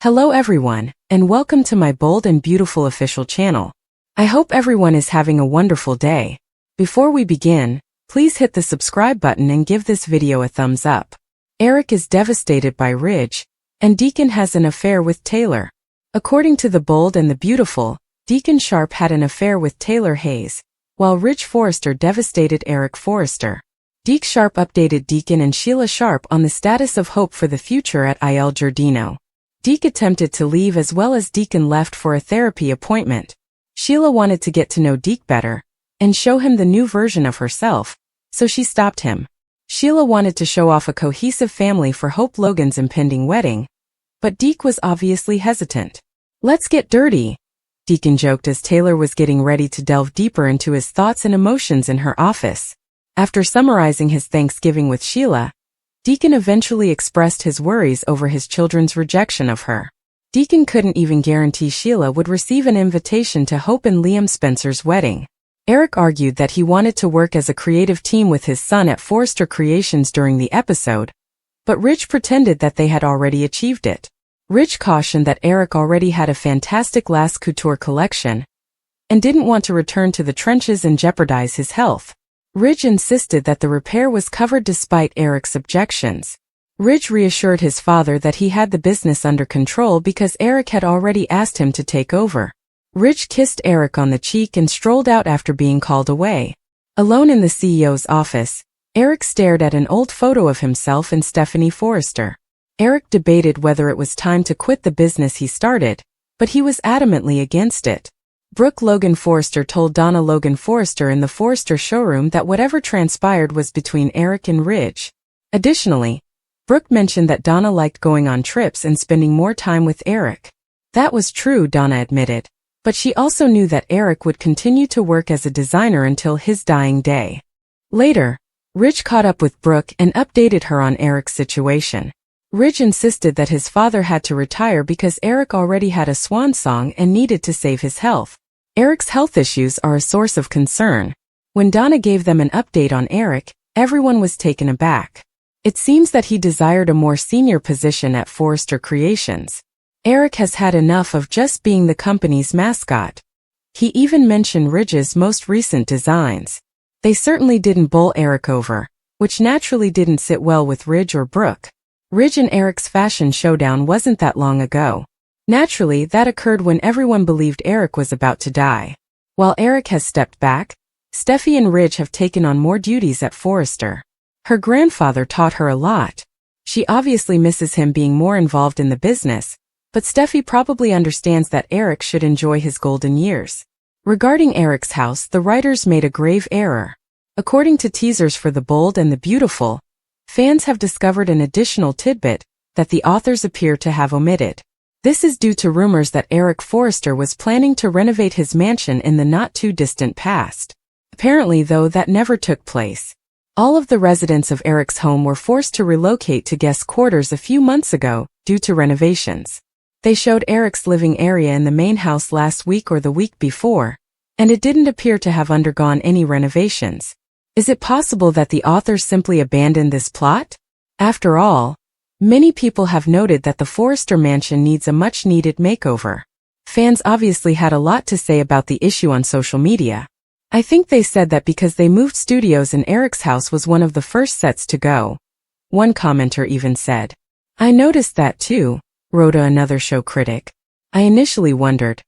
Hello everyone, and welcome to my bold and beautiful official channel. I hope everyone is having a wonderful day. Before we begin, please hit the subscribe button and give this video a thumbs up. Eric is devastated by Ridge, and Deacon has an affair with Taylor. According to the bold and the beautiful, Deacon Sharp had an affair with Taylor Hayes, while Ridge Forrester devastated Eric Forrester. Deke Sharp updated Deacon and Sheila Sharp on the status of hope for the future at Il Giardino. Deke attempted to leave as well as Deacon left for a therapy appointment. Sheila wanted to get to know Deke better and show him the new version of herself, so she stopped him. Sheila wanted to show off a cohesive family for Hope Logan's impending wedding, but Deke was obviously hesitant. "Let's get dirty," Deacon joked as Taylor was getting ready to delve deeper into his thoughts and emotions in her office. After summarizing his Thanksgiving with Sheila, Deacon eventually expressed his worries over his children's rejection of her. Deacon couldn't even guarantee Sheila would receive an invitation to Hope and Liam Spencer's wedding. Eric argued that he wanted to work as a creative team with his son at Forrester Creations during the episode, but Ridge pretended that they had already achieved it. Ridge cautioned that Eric already had a fantastic last couture collection and didn't want to return to the trenches and jeopardize his health. Ridge insisted that the repair was covered despite Eric's objections. Ridge reassured his father that he had the business under control because Eric had already asked him to take over. Ridge kissed Eric on the cheek and strolled out after being called away. Alone in the CEO's office, Eric stared at an old photo of himself and Stephanie Forrester. Eric debated whether it was time to quit the business he started, but he was adamantly against it. Brooke Logan Forrester told Donna Logan Forrester in the Forrester showroom that whatever transpired was between Eric and Ridge. Additionally, Brooke mentioned that Donna liked going on trips and spending more time with Eric. That was true, Donna admitted, but she also knew that Eric would continue to work as a designer until his dying day. Later, Ridge caught up with Brooke and updated her on Eric's situation. Ridge insisted that his father had to retire because Eric already had a swan song and needed to save his health. Eric's health issues are a source of concern. When Donna gave them an update on Eric, everyone was taken aback. It seems that he desired a more senior position at Forrester Creations. Eric has had enough of just being the company's mascot. He even mentioned Ridge's most recent designs. They certainly didn't bowl Eric over, which naturally didn't sit well with Ridge or Brooke. Ridge and Eric's fashion showdown wasn't that long ago. Naturally, that occurred when everyone believed Eric was about to die. While Eric has stepped back, Steffi and Ridge have taken on more duties at Forrester. Her grandfather taught her a lot. She obviously misses him being more involved in the business, but Steffi probably understands that Eric should enjoy his golden years. Regarding Eric's house, the writers made a grave error. According to teasers for The Bold and the Beautiful, fans have discovered an additional tidbit that the authors appear to have omitted. This is due to rumors that Eric Forrester was planning to renovate his mansion in the not-too-distant past. Apparently, though, that never took place. All of the residents of Eric's home were forced to relocate to guest quarters a few months ago due to renovations. They showed Eric's living area in the main house last week or the week before, and it didn't appear to have undergone any renovations. Is it possible that the authors simply abandoned this plot? After all, many people have noted that the Forrester mansion needs a much-needed makeover. Fans obviously had a lot to say about the issue on social media. I think they said that because they moved studios and Eric's house was one of the first sets to go. One commenter even said, "I noticed that too," wrote another show critic. "I initially wondered,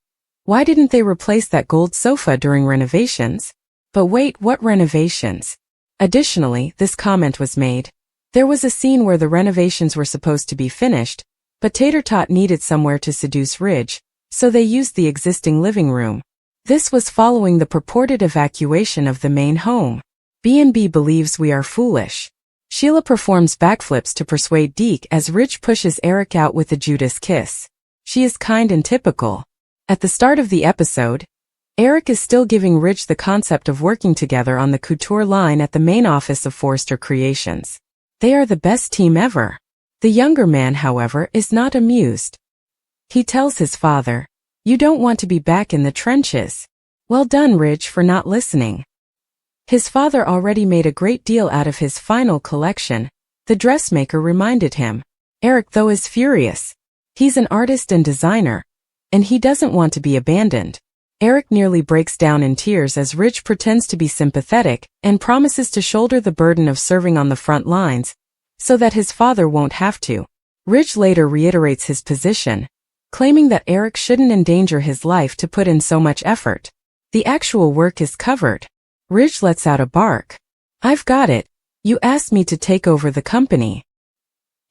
why didn't they replace that gold sofa during renovations? But wait, what renovations?" Additionally, this comment was made. There was a scene where the renovations were supposed to be finished, but Tater Tot needed somewhere to seduce Ridge, so they used the existing living room. This was following the purported evacuation of the main home. B&B believes we are foolish. Sheila performs backflips to persuade Deke as Ridge pushes Eric out with a Judas kiss. She is kind and typical. At the start of the episode, Eric is still giving Ridge the concept of working together on the couture line at the main office of Forrester Creations. They are the best team ever. The younger man, however, is not amused. He tells his father, "You don't want to be back in the trenches." Well done, Ridge, for not listening. His father already made a great deal out of his final collection, the dressmaker reminded him. Eric, though, is furious. He's an artist and designer, and he doesn't want to be abandoned. Eric nearly breaks down in tears as Ridge pretends to be sympathetic and promises to shoulder the burden of serving on the front lines, so that his father won't have to. Ridge later reiterates his position, claiming that Eric shouldn't endanger his life to put in so much effort. The actual work is covered. Ridge lets out a bark. "I've got it. You asked me to take over the company."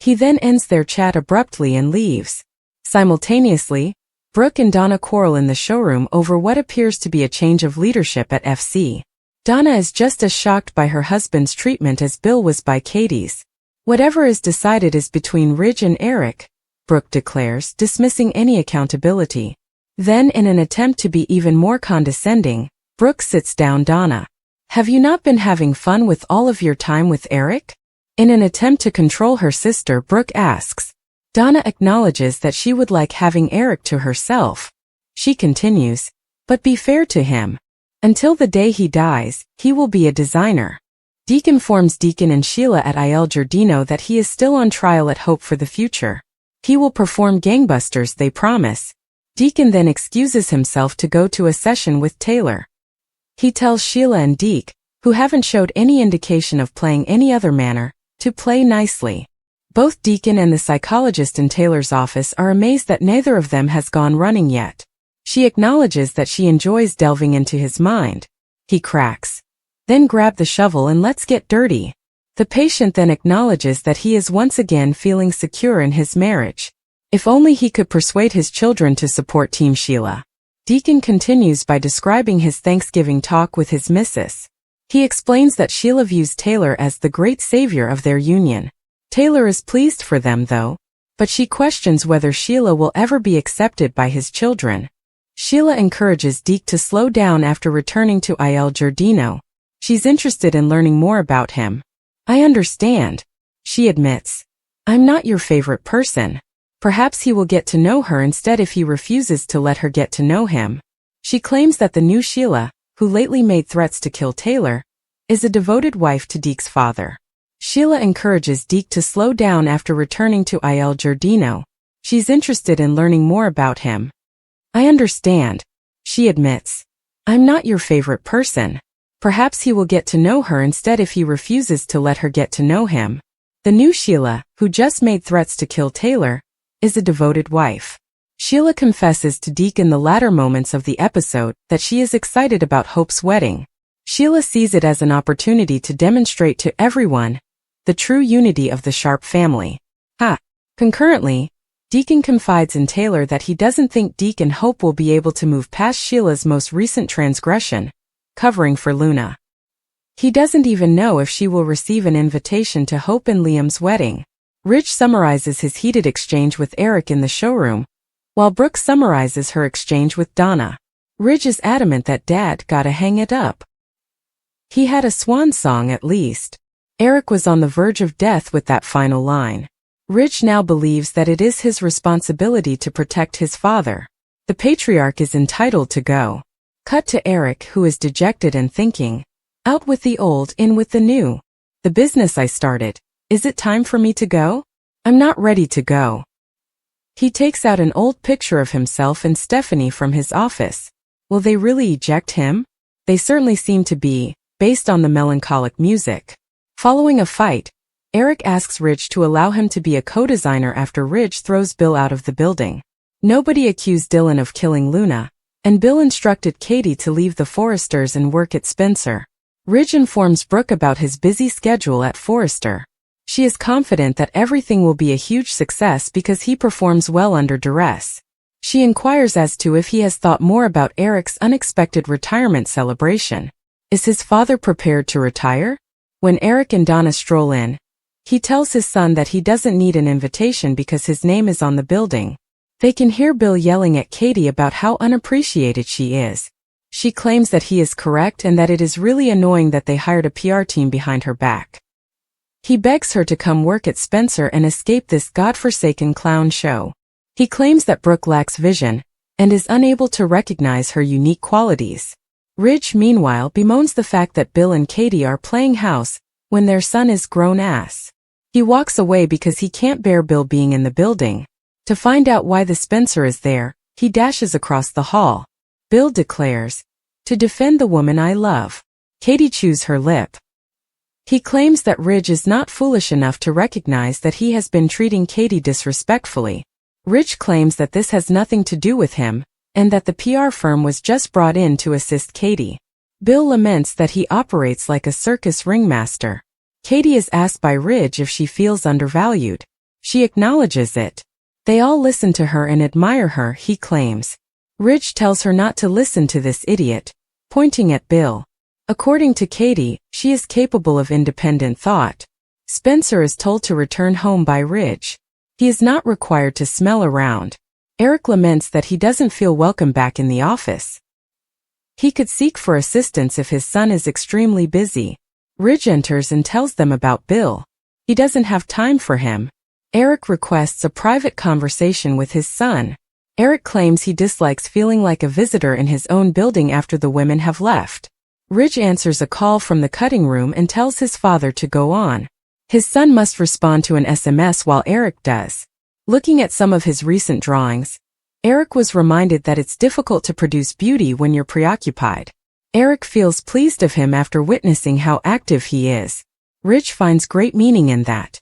He then ends their chat abruptly and leaves. Simultaneously, Brooke and Donna quarrel in the showroom over what appears to be a change of leadership at FC. Donna is just as shocked by her husband's treatment as Bill was by Katie's. "Whatever is decided is between Ridge and Eric," Brooke declares, dismissing any accountability. Then, in an attempt to be even more condescending, Brooke sits down Donna. "Have you not been having fun with all of your time with Eric?" In an attempt to control her sister, Brooke asks. Donna acknowledges that she would like having Eric to herself. She continues, "But be fair to him. Until the day he dies, he will be a designer." Deacon informs Deacon and Sheila at Il Giardino that he is still on trial at Hope for the future. He will perform gangbusters, they promise. Deacon then excuses himself to go to a session with Taylor. He tells Sheila and Deke, who haven't showed any indication of playing any other manner, to play nicely. Both Deacon and the psychologist in Taylor's office are amazed that neither of them has gone running yet. She acknowledges that she enjoys delving into his mind. He cracks. "Then grab the shovel and let's get dirty." The patient then acknowledges that he is once again feeling secure in his marriage. If only he could persuade his children to support Team Sheila. Deacon continues by describing his Thanksgiving talk with his missus. He explains that Sheila views Taylor as the great savior of their union. Taylor is pleased for them though, but she questions whether Sheila will ever be accepted by his children. Sheila encourages Deke to slow down after returning to Il Giardino. She's interested in learning more about him. "I understand," she admits. "I'm not your favorite person." Perhaps he will get to know her instead if he refuses to let her get to know him. She claims that the new Sheila, who lately made threats to kill Taylor, is a devoted wife to Deke's father. Sheila encourages Deke to slow down after returning to Il Giardino. She's interested in learning more about him. "I understand," she admits. "I'm not your favorite person." Perhaps he will get to know her instead if he refuses to let her get to know him. The new Sheila, who just made threats to kill Taylor, is a devoted wife. Sheila confesses to Deke in the latter moments of the episode that she is excited about Hope's wedding. Sheila sees it as an opportunity to demonstrate to everyone the true unity of the Sharp family. Concurrently, Deacon confides in Taylor that he doesn't think Deke and Hope will be able to move past Sheila's most recent transgression, covering for Luna. He doesn't even know if she will receive an invitation to Hope and Liam's wedding. Ridge summarizes his heated exchange with Eric in the showroom, while Brooke summarizes her exchange with Donna. Ridge is adamant that Dad gotta hang it up. He had a swan song at least. Eric was on the verge of death with that final line. Ridge now believes that it is his responsibility to protect his father. The patriarch is entitled to go. Cut to Eric, who is dejected and thinking, "Out with the old, in with the new. The business I started. Is it time for me to go? I'm not ready to go." He takes out an old picture of himself and Stephanie from his office. Will they really eject him? They certainly seem to be, based on the melancholic music. Following a fight, Eric asks Ridge to allow him to be a co-designer after Ridge throws Bill out of the building. Nobody accused Dylan of killing Luna, and Bill instructed Katie to leave the Forresters and work at Spencer. Ridge informs Brooke about his busy schedule at Forrester. She is confident that everything will be a huge success because he performs well under duress. She inquires as to if he has thought more about Eric's unexpected retirement celebration. Is his father prepared to retire? When Eric and Donna stroll in, he tells his son that he doesn't need an invitation because his name is on the building. They can hear Bill yelling at Katie about how unappreciated she is. She claims that he is correct and that it is really annoying that they hired a PR team behind her back. He begs her to come work at Spencer and escape this godforsaken clown show. He claims that Brooke lacks vision and is unable to recognize her unique qualities. Ridge, meanwhile, bemoans the fact that Bill and Katie are playing house when their son is grown ass. He walks away because he can't bear Bill being in the building. To find out why the Spencer is there, he dashes across the hall. Bill declares, "To defend the woman I love." Katie chews her lip. He claims that Ridge is not foolish enough to recognize that he has been treating Katie disrespectfully. Ridge claims that this has nothing to do with him, and that the PR firm was just brought in to assist Katie. Bill laments that he operates like a circus ringmaster. Katie is asked by Ridge if she feels undervalued. She acknowledges it. They all listen to her and admire her, he claims. Ridge tells her not to listen to this idiot, pointing at Bill. According to Katie, she is capable of independent thought. Spencer is told to return home by Ridge. He is not required to smell around. Eric laments that he doesn't feel welcome back in the office. He could seek for assistance if his son is extremely busy. Ridge enters and tells them about Bill. He doesn't have time for him. Eric requests a private conversation with his son. Eric claims he dislikes feeling like a visitor in his own building after the women have left. Ridge answers a call from the cutting room and tells his father to go on. His son must respond to an SMS while Eric does. Looking at some of his recent drawings, Eric was reminded that it's difficult to produce beauty when you're preoccupied. Eric feels pleased of him after witnessing how active he is. Ridge finds great meaning in that.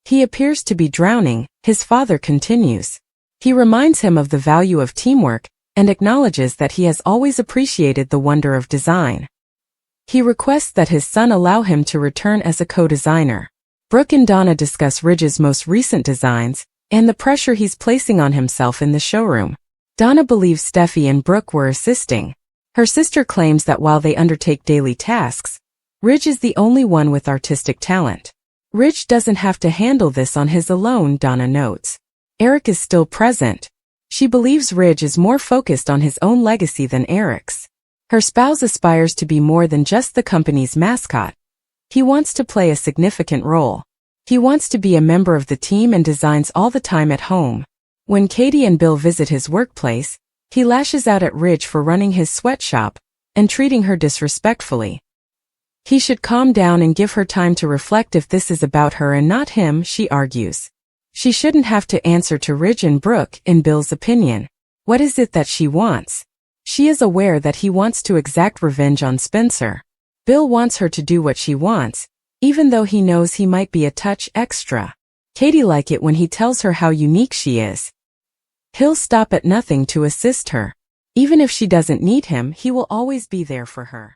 He appears to be drowning, his father continues. He reminds him of the value of teamwork and acknowledges that he has always appreciated the wonder of design. He requests that his son allow him to return as a co-designer. Brooke and Donna discuss Ridge's most recent designs and the pressure he's placing on himself in the showroom. Donna believes Steffi and Brooke were assisting. Her sister claims that while they undertake daily tasks, Ridge is the only one with artistic talent. Ridge doesn't have to handle this on his own, Donna notes. Eric is still present. She believes Ridge is more focused on his own legacy than Eric's. Her spouse aspires to be more than just the company's mascot. He wants to play a significant role. He wants to be a member of the team and designs all the time at home. When Katie and Bill visit his workplace, he lashes out at Ridge for running his sweatshop and treating her disrespectfully. He should calm down and give her time to reflect if this is about her and not him, she argues. She shouldn't have to answer to Ridge and Brooke, in Bill's opinion. What is it that she wants? She is aware that he wants to exact revenge on Spencer. Bill wants her to do what she wants, even though he knows he might be a touch extra. Katie likes it when he tells her how unique she is. He'll stop at nothing to assist her. Even if she doesn't need him, he will always be there for her.